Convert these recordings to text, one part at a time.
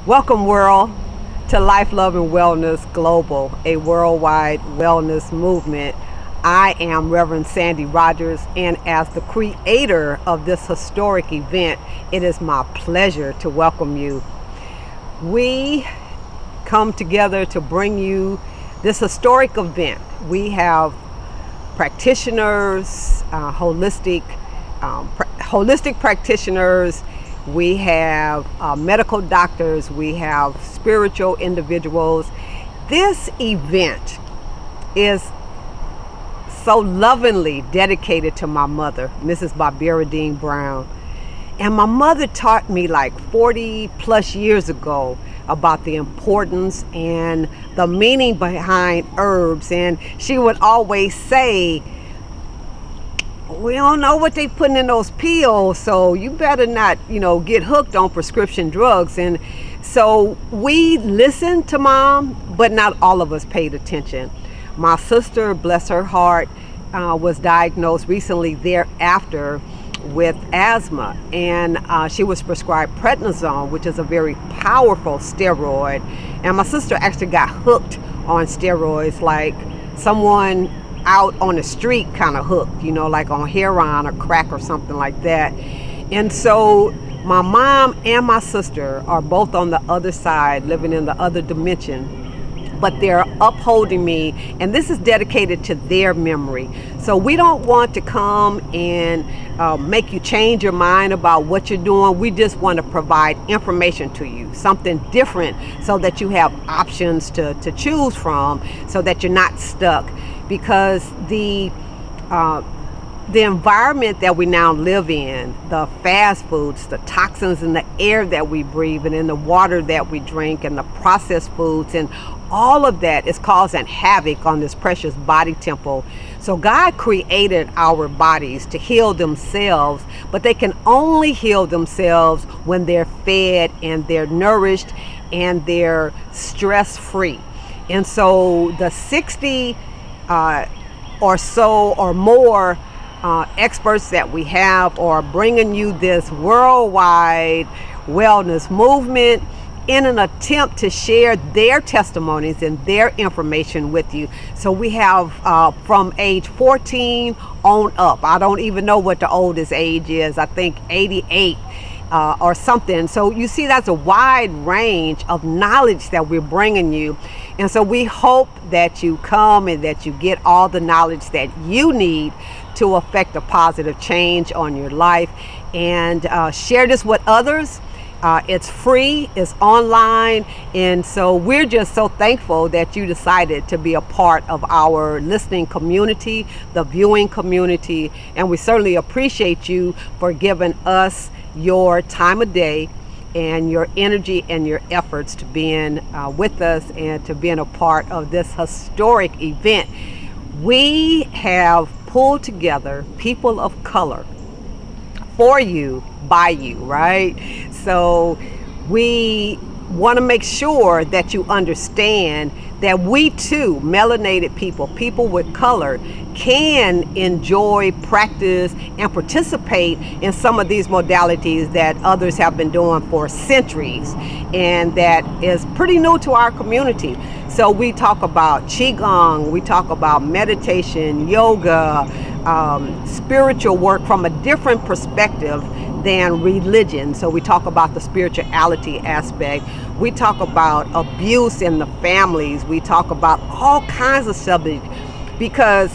Welcome, world, to Life, Love, and Wellness Global, a worldwide wellness movement. I am Reverend Sandy Rogers, and as the creator of this historic event, it is my pleasure to welcome you. We come together to bring you this historic event. We have practitioners, holistic practitioners. We have medical doctors. We have spiritual individuals. This event is so lovingly dedicated to my mother, Mrs. Barbara Dean Brown. And my mother taught me like 40 plus years ago about the importance and the meaning behind herbs. And she would always say, we don't know what they putting in those pills, so you better not, get hooked on prescription drugs. And so we listened to Mom, but not all of us paid attention. My sister, bless her heart, was diagnosed recently thereafter with asthma, and she was prescribed prednisone, which is a very powerful steroid. And my sister actually got hooked on steroids, like someone out on the street kind of hooked, like on heroin or crack or something like that. And so my mom and my sister are both on the other side, living in the other dimension, but they're upholding me, and this is dedicated to their memory. So we don't want to come and make you change your mind about what you're doing. We just want to provide information to you, something different, so that you have options to choose from, so that you're not stuck. Because the environment that we now live in, the fast foods, the toxins in the air that we breathe and in the water that we drink, and the processed foods, and all of that is causing havoc on this precious body temple. So God created our bodies to heal themselves, but they can only heal themselves when they're fed and they're nourished and they're stress-free. And so the 60 or so or more experts that we have are bringing you this worldwide wellness movement in an attempt to share their testimonies and their information with you. So we have from age 14 on up. I don't even know what the oldest age is. I think 88 or something. So you see, that's a wide range of knowledge that we're bringing you. And so we hope that you come and that you get all the knowledge that you need to affect a positive change on your life, and share this with others. It's free, it's online, and so we're just so thankful that you decided to be a part of our listening community, the viewing community, and we certainly appreciate you for giving us your time of day and your energy and your efforts to being with us and to being a part of this historic event. We have pulled together people of color for you, by you, right? So we want to make sure that you understand that we too, melanated people with color, can enjoy, practice, and participate in some of these modalities that others have been doing for centuries, and that is pretty new to our community. So we talk about Qigong, we talk about meditation, yoga, spiritual work from a different perspective than religion. So we talk about the spirituality aspect. We talk about abuse in the families. We talk about all kinds of subjects because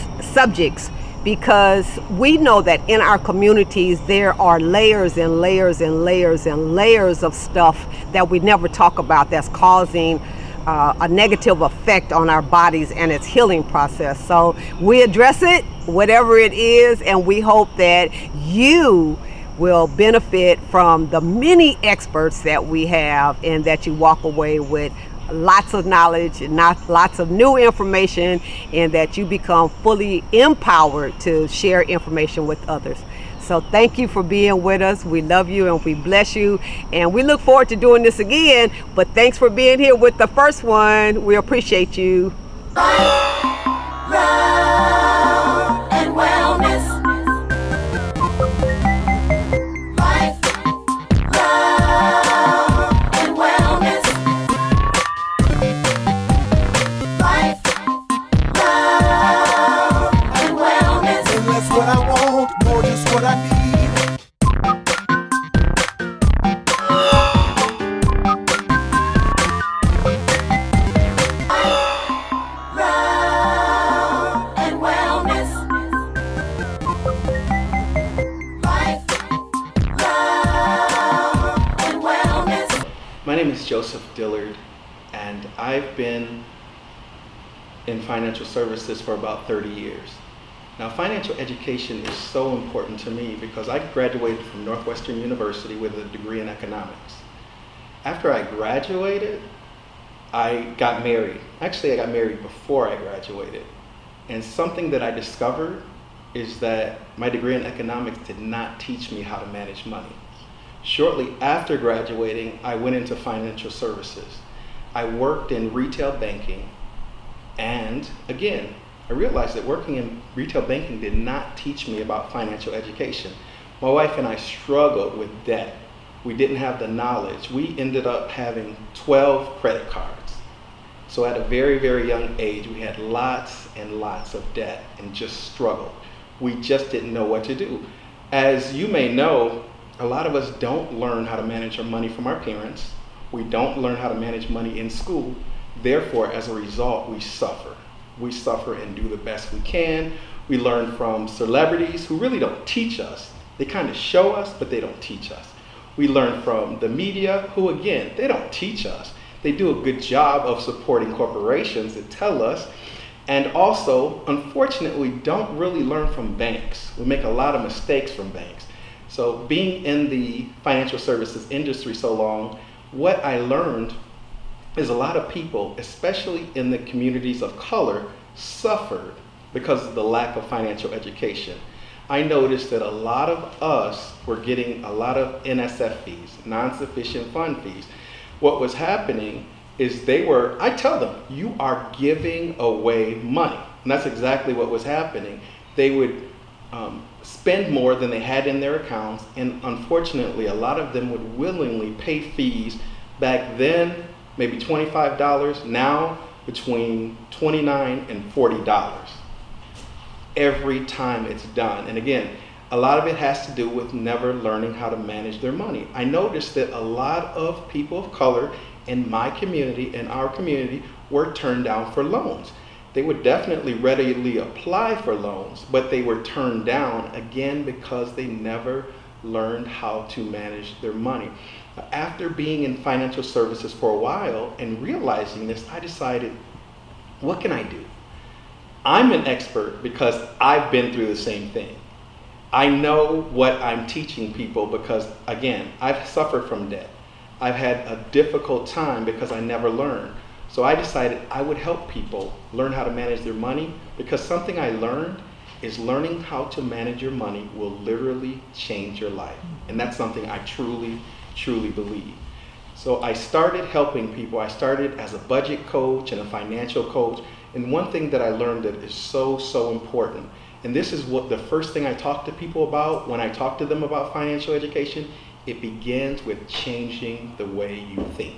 we know that in our communities there are layers and layers and layers and layers of stuff that we never talk about that's causing a negative effect on our bodies and its healing process. So we address it, whatever it is, and we hope that you will benefit from the many experts that we have, and that you walk away with lots of knowledge and lots of new information, and that you become fully empowered to share information with others. So thank you for being with us. We love you and we bless you, and we look forward to doing this again. But thanks for being here with the first one. We appreciate you. Life, love, and wellness. Life, love, and wellness. My name is Joseph Dillard, and I've been in financial services for about 30 years. Now, financial education is so important to me because I graduated from Northwestern University with a degree in economics. After I graduated, I got married. Actually, I got married before I graduated. And something that I discovered is that my degree in economics did not teach me how to manage money. Shortly after graduating, I went into financial services. I worked in retail banking, and again, I realized that working in retail banking did not teach me about financial education. My wife and I struggled with debt. We didn't have the knowledge. We ended up having 12 credit cards. So at a very, very young age, we had lots and lots of debt and just struggled. We just didn't know what to do. As you may know, a lot of us don't learn how to manage our money from our parents. We don't learn how to manage money in school. Therefore, as a result, we suffer. We suffer and do the best we can. We learn from celebrities who really don't teach us. They kind of show us, but they don't teach us. We learn from the media, who again, they don't teach us. They do a good job of supporting corporations that tell us. And also, unfortunately, we don't really learn from banks. We make a lot of mistakes from banks. So being in the financial services industry so long, what I learned is a lot of people, especially in the communities of color, suffered because of the lack of financial education. I noticed that a lot of us were getting a lot of NSF fees, non-sufficient fund fees. What was happening is I tell them, you are giving away money. And that's exactly what was happening. They would spend more than they had in their accounts, and unfortunately, a lot of them would willingly pay fees. Back then, maybe $25, now between $29 and $40 every time it's done. And again, a lot of it has to do with never learning how to manage their money. I noticed that a lot of people of color in my community, in our community, were turned down for loans. They would definitely readily apply for loans, but they were turned down again because they never learned how to manage their money. After being in financial services for a while and realizing this, I decided, what can I do? I'm an expert because I've been through the same thing. I know what I'm teaching people because, again, I've suffered from debt. I've had a difficult time because I never learned. So I decided I would help people learn how to manage their money, because something I learned is learning how to manage your money will literally change your life. And that's something I truly, truly believe. So I started helping people. I started as a budget coach and a financial coach. And one thing that I learned that is so, so important, and this is what the first thing I talk to people about when I talk to them about financial education, it begins with changing the way you think.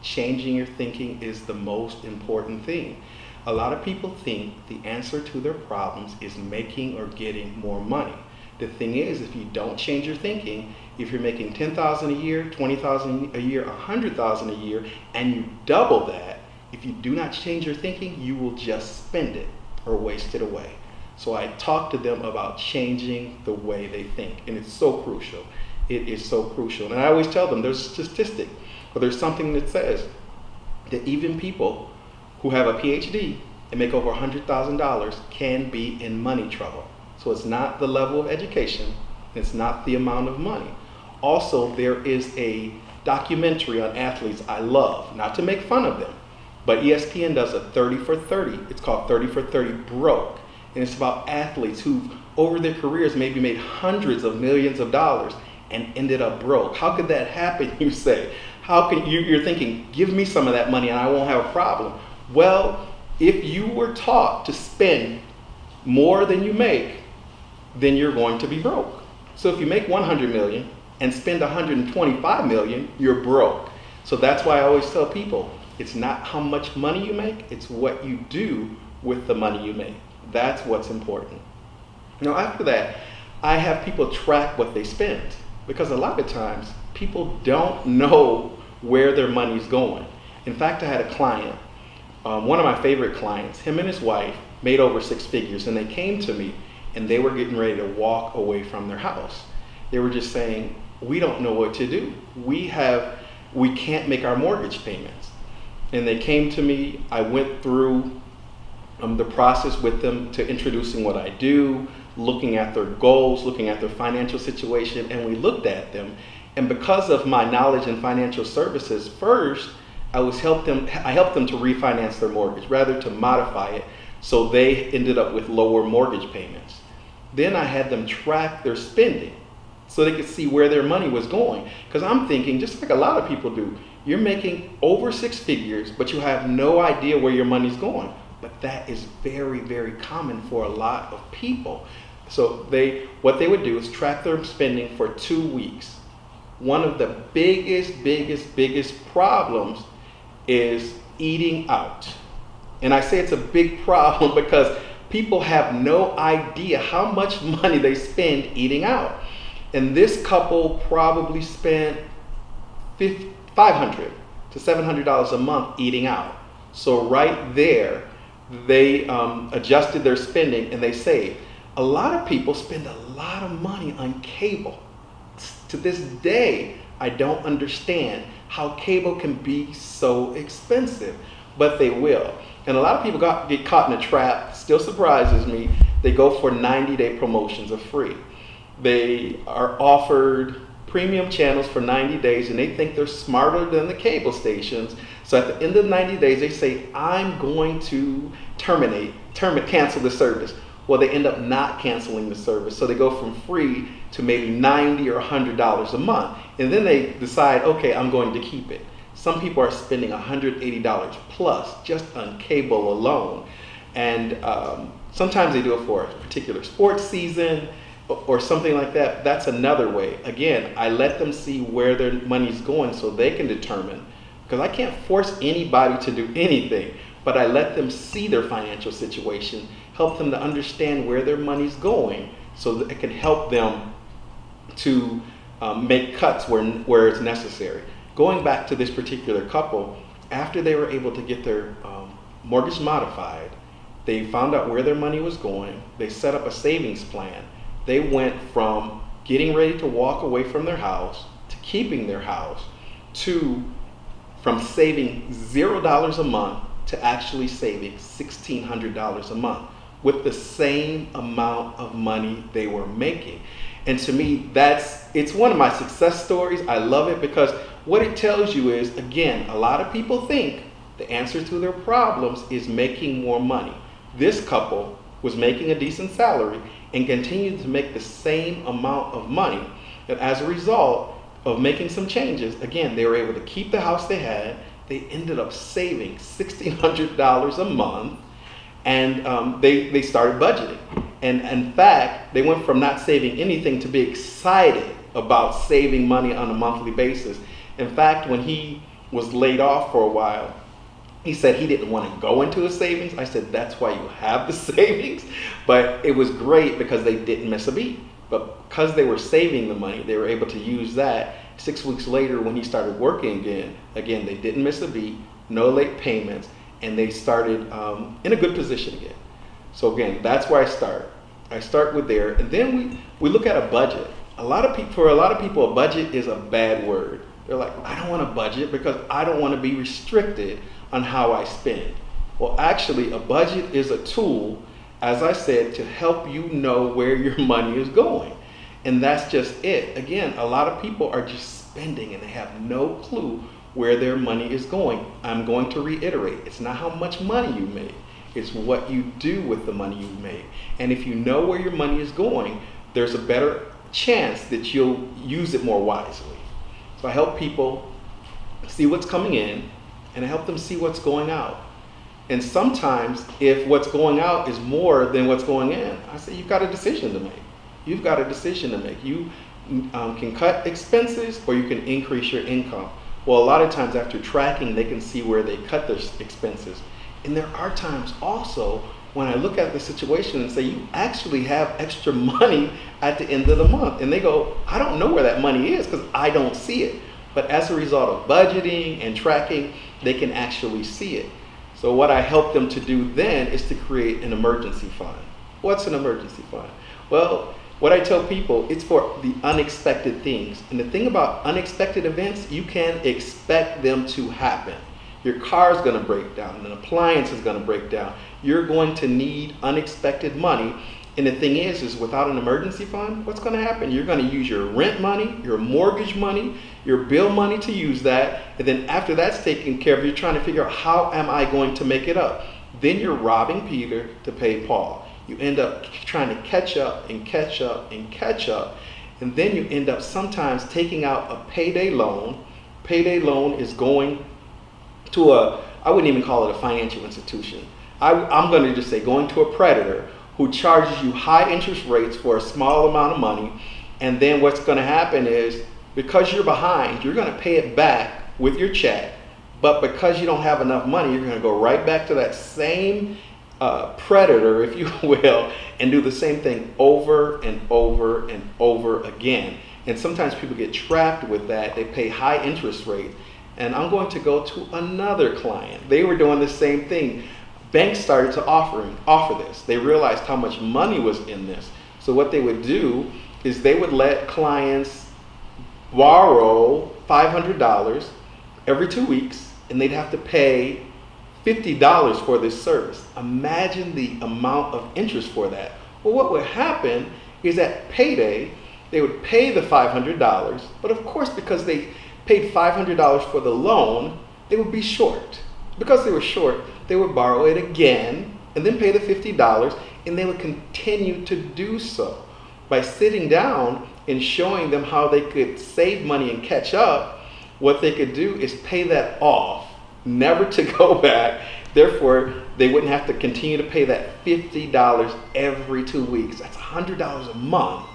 Changing your thinking is the most important thing. A lot of people think the answer to their problems is making or getting more money. The thing is, if you don't change your thinking, if you're making $10,000 a year, $20,000 a year, $100,000 a year, and you double that, if you do not change your thinking, you will just spend it or waste it away. So I talk to them about changing the way they think, and it's so crucial. It is so crucial. And I always tell them there's a statistic, or there's something that says that even people who have a PhD and make over $100,000 can be in money trouble. So it's not the level of education, it's not the amount of money. Also, there is a documentary on athletes I love, not to make fun of them, but ESPN does a 30 for 30. It's called 30 for 30 Broke. And it's about athletes who, over their careers, maybe made hundreds of millions of dollars and ended up broke. How could that happen, you say? How can you're thinking, give me some of that money and I won't have a problem. Well, if you were taught to spend more than you make, then you're going to be broke. So if you make 100 million and spend 125 million, you're broke. So that's why I always tell people, it's not how much money you make, it's what you do with the money you make. That's what's important. Now after that, I have people track what they spend, because a lot of times people don't know where their money's going. In fact, I had a client, one of my favorite clients, him and his wife made over 6 figures, and they came to me and they were getting ready to walk away from their house. They were just saying, we don't know what to do. we can't make our mortgage payments. And they came to me. I went through the process with them to introducing what I do, looking at their goals, looking at their financial situation, and we looked at them. And because of my knowledge in financial services, first, I helped them to refinance their mortgage, rather to modify it, so they ended up with lower mortgage payments. Then I had them track their spending so they could see where their money was going. Because I'm thinking, just like a lot of people do, you're making over 6 figures, but you have no idea where your money's going. But that is very, very common for a lot of people. So what they would do is track their spending for 2 weeks. One of the biggest problems is eating out. And I say it's a big problem because people have no idea how much money they spend eating out. And this couple probably spent $500 to $700 a month eating out. So right there, they adjusted their spending and they saved. A lot of people spend a lot of money on cable. To this day, I don't understand how cable can be so expensive, but they will. And a lot of people get caught in a trap. Still surprises me. They go for 90-day promotions of free. They are offered premium channels for 90 days and they think they're smarter than the cable stations. So at the end of 90 days, they say, I'm going to cancel the service. Well, they end up not canceling the service. So they go from free to maybe $90 or $100 a month. And then they decide, okay, I'm going to keep it. Some people are spending $180 plus just on cable alone. And sometimes they do it for a particular sports season or something like that. That's another way. Again, I let them see where their money's going so they can determine, because I can't force anybody to do anything, but I let them see their financial situation, help them to understand where their money's going so that it can help them to make cuts where it's necessary. Going back to this particular couple, after they were able to get their mortgage modified, they found out where their money was going. They set up a savings plan. They went from getting ready to walk away from their house to keeping their house to from saving $0 a month to actually saving $1,600 a month with the same amount of money they were making. And to me, it's one of my success stories. I love it because what it tells you is, again, a lot of people think the answer to their problems is making more money. This couple was making a decent salary and continued to make the same amount of money. And as a result of making some changes, again, they were able to keep the house they had. They ended up saving $1,600 a month, and they started budgeting. And in fact, they went from not saving anything to be excited about saving money on a monthly basis. In fact, when he was laid off for a while, he said he didn't want to go into a savings. I said, that's why you have the savings. But it was great because they didn't miss a beat. But because they were saving the money, they were able to use that. 6 weeks later, when he started working again, they didn't miss a beat, no late payments, and they started in a good position again. So again, that's where I start. I start with there, and then we look at a budget. For a lot of people, a budget is a bad word. They're like, I don't want a budget because I don't want to be restricted on how I spend. Well, actually, a budget is a tool, as I said, to help you know where your money is going. And that's just it. Again, a lot of people are just spending and they have no clue where their money is going. I'm going to reiterate, it's not how much money you make, it's what you do with the money you make. And if you know where your money is going, there's a better chance that you'll use it more wisely. So I help people see what's coming in and I help them see what's going out. And sometimes if what's going out is more than what's going in, I say you've got a decision to make. You've got a decision to make. You can cut expenses or you can increase your income. Well, a lot of times after tracking, they can see where they cut their expenses. And there are times also when I look at the situation and say, you actually have extra money at the end of the month. And they go, I don't know where that money is because I don't see it. But as a result of budgeting and tracking, they can actually see it. So what I help them to do then is to create an emergency fund. What's an emergency fund? Well, What I tell people, it's for the unexpected things. And the thing about unexpected events, you can expect them to happen. Your car is going to break down, an appliance is going to break down. You're going to need unexpected money. And the thing is without an emergency fund, what's going to happen? You're going to use your rent money, your mortgage money, your bill money to use that. And then after that's taken care of, you're trying to figure out, how am I going to make it up? Then you're robbing Peter to pay Paul. You end up trying to catch up and catch up and catch up. And then you end up sometimes taking out a payday loan. Payday loan is going to I wouldn't even call it a financial institution. I'm going to just say going to a predator who charges you high interest rates for a small amount of money. And then what's going to happen is, because you're behind, you're going to pay it back with your check. But because you don't have enough money, you're going to go right back to that same predator, if you will, and do the same thing over and over and over again. And sometimes people get trapped with that. They pay high interest rates. And I'm going to go to another client. They were doing the same thing. Banks started to offer this. They realized how much money was in this. So what they would do is they would let clients borrow $500 every 2 weeks, and they'd have to pay $50 for this service. Imagine the amount of interest for that. Well, what would happen is at payday, they would pay the $500, but of course, because they paid $500 for the loan, they would be short. Because they were short, they would borrow it again and then pay the $50, and they would continue to do so. By sitting down and showing them how they could save money and catch up, what they could do is pay that off, never to go back. Therefore, they wouldn't have to continue to pay that $50 every 2 weeks. That's $100 a month,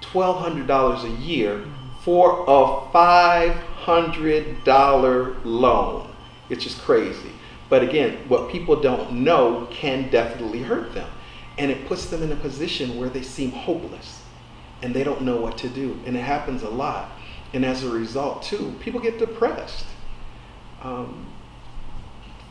$1,200 a year for a $500 loan. It's just crazy. But again, what people don't know can definitely hurt them. And it puts them in a position where they seem hopeless and they don't know what to do. And it happens a lot. And as a result, too, people get depressed.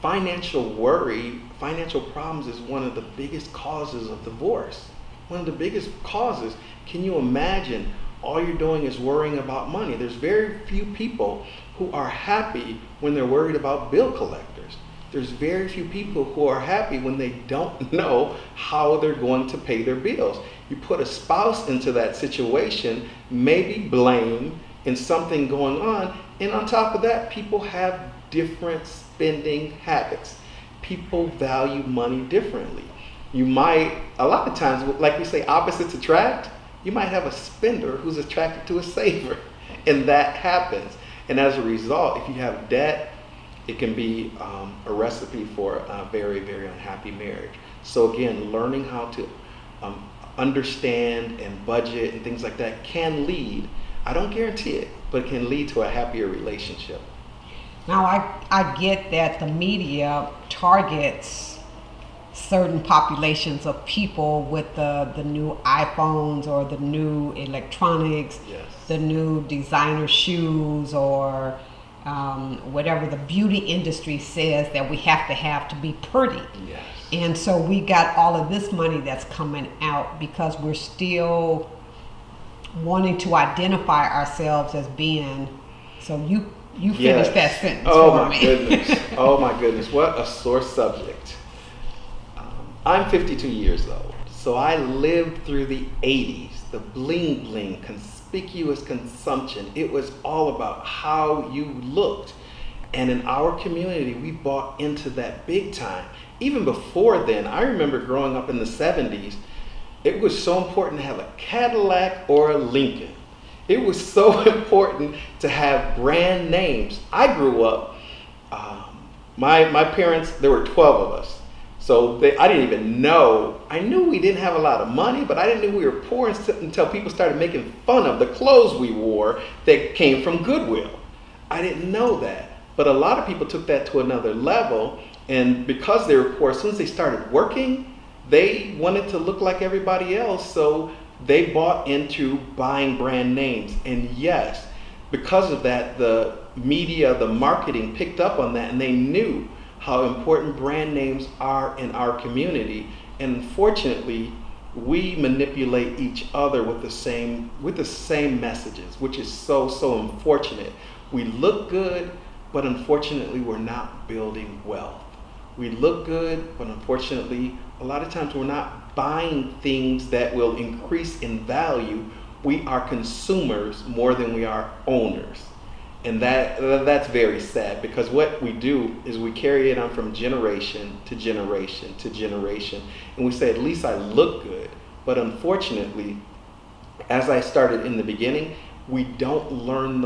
Financial worry, financial problems is one of the biggest causes of divorce. One of the biggest causes. Can you imagine? All you're doing is worrying about money. There's very few people who are happy when they're worried about bill collectors. There's very few people who are happy when they don't know how they're going to pay their bills. You put a spouse into that situation, maybe blame and something going on, and on top of that, people have different spending habits. People value money differently. You might, a lot of times, like we say, opposites attract. You might have a spender who's attracted to a saver, and that happens. And as a result, if you have debt, it can be a recipe for a very, very unhappy marriage. So again, learning how to understand and budget and things like that can lead, I don't guarantee it, but it can lead to a happier relationship. Now, I get that the media targets certain populations of people with the new iPhones or the new electronics, Yes. the new designer shoes, or whatever the beauty industry says that we have to be pretty. Yes. And so we got all of this money that's coming out because we're still wanting to identify ourselves as being. So you finish that sentence for me. Goodness. Oh my goodness. What a sore subject. I'm 52 years old, so I lived through the 80s, the bling bling, conspicuous consumption. It was all about how you looked. And in our community, we bought into that big time. Even before then, I remember growing up in the 70s, it was so important to have a Cadillac or a Lincoln. It was so important to have brand names. I grew up, my parents, there were 12 of us. So I didn't even know. I knew we didn't have a lot of money, but I didn't know we were poor until people started making fun of the clothes we wore that came from Goodwill. I didn't know that. But a lot of people took that to another level. And because they were poor, as soon as they started working, they wanted to look like everybody else. So they bought into buying brand names. And yes, because of that, the media, the marketing picked up on that, and they knew how important brand names are in our community. And unfortunately, we manipulate each other with the same messages, which is so unfortunate. We look good, but unfortunately we're not building wealth. We look good, but unfortunately a lot of times we're not buying things that will increase in value. We are consumers more than we are owners. And that's very sad, because what we do is we carry it on from generation to generation to generation. And we say, at least I look good. But unfortunately, as I started in the beginning, we don't learn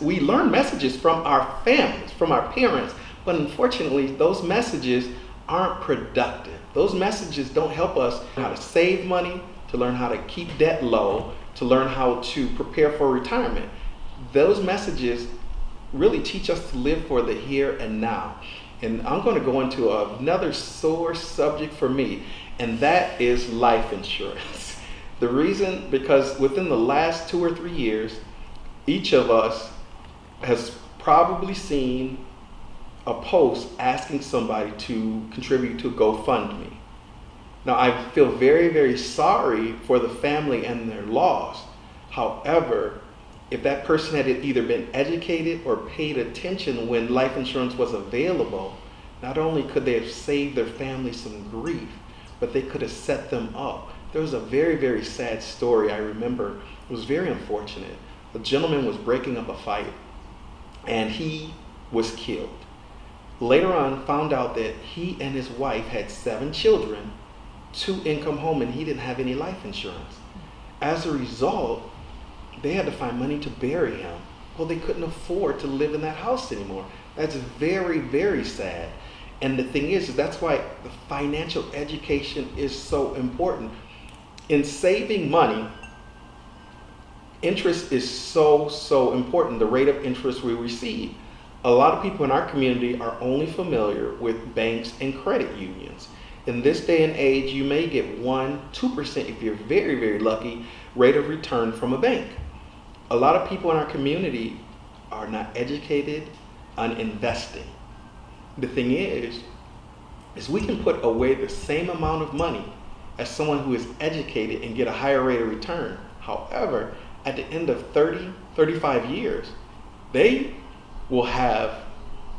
we learn messages from our families, from our parents, but unfortunately, those messages aren't productive. Those messages don't help us how to save money, to learn how to keep debt low, to learn how to prepare for retirement. Those messages really teach us to live for the here and now. And I'm going to go into another sore subject for me, and that is life insurance. The reason, because within the last 2 or 3 years, each of us has probably seen a post asking somebody to contribute to GoFundMe. Now, I feel very sorry for the family and their loss. However, if that person had either been educated or paid attention when life insurance was available, not only could they have saved their family some grief, but they could have set them up. There was a very sad story I remember. It was very unfortunate. The gentleman was breaking up a fight and he was killed. Later on, found out that he and his wife had 7 children, 2 income home, and he didn't have any life insurance. As a result, they had to find money to bury him. Well, they couldn't afford to live in that house anymore. That's very sad. And the thing is that's why the financial education is so important. In saving money, interest is so important, the rate of interest we receive. A lot of people in our community are only familiar with banks and credit unions. In this day and age, you may get 1-2%, if you're very lucky, rate of return from a bank. A lot of people in our community are not educated on investing. The thing is we can put away the same amount of money as someone who is educated and get a higher rate of return. However, at the end of 35 years, they will have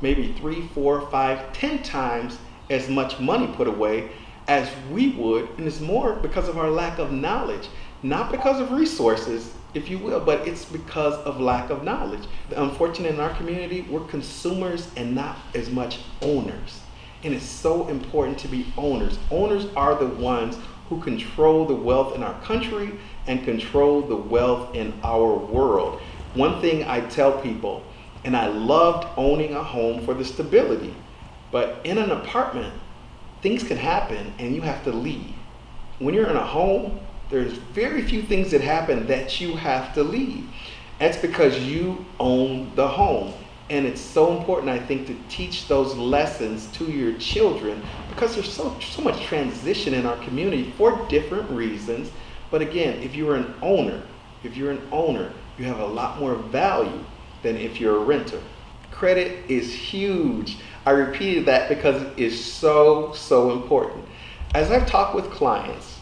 maybe 3, 4, 5, 10 times as much money put away as we would, and it's more because of our lack of knowledge, not because of resources, if you will, but it's because of lack of knowledge. Unfortunately, in our community, we're consumers and not as much owners. And it's so important to be owners. Owners are the ones who control the wealth in our country and control the wealth in our world. One thing I tell people, and I loved owning a home for the stability, but in an apartment, things can happen and you have to leave. When you're in a home, there's very few things that happen that you have to leave. That's because you own the home. And it's so important, I think, to teach those lessons to your children, because there's so much transition in our community for different reasons. But again, if you're an owner, you have a lot more value than if you're a renter. Credit is huge. I repeated that because it is so important. As I've talked with clients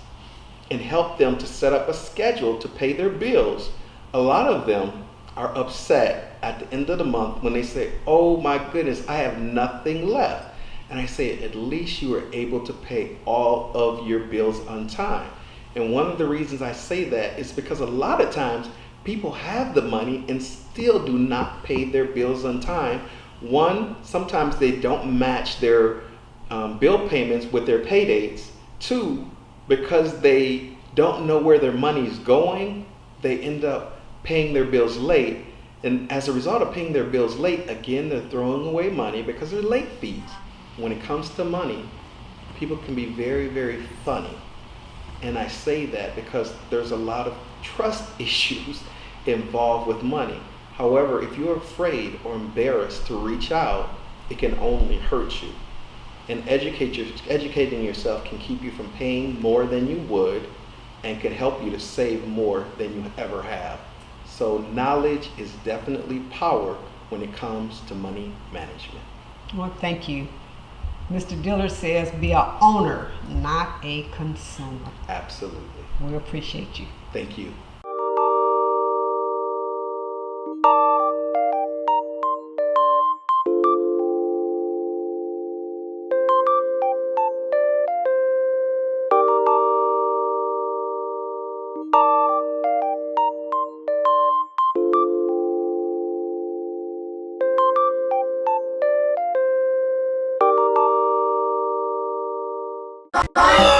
and helped them to set up a schedule to pay their bills, a lot of them are upset at the end of the month when they say, oh my goodness, I have nothing left. And I say, at least you were able to pay all of your bills on time. And one of the reasons I say that is because a lot of times people have the money and still do not pay their bills on time. One, sometimes they don't match their bill payments with their pay dates. 2, because they don't know where their money is going, they end up paying their bills late. And as a result of paying their bills late, again, they're throwing away money because they're late fees. When it comes to money, people can be very funny. And I say that because there's a lot of trust issues involved with money. However, if you're afraid or embarrassed to reach out, it can only hurt you. And educating yourself can keep you from paying more than you would and can help you to save more than you ever have. So knowledge is definitely power when it comes to money management. Well, thank you. Mr. Dillard says be a owner, not a consumer. Absolutely. We appreciate you. Thank you. Bye.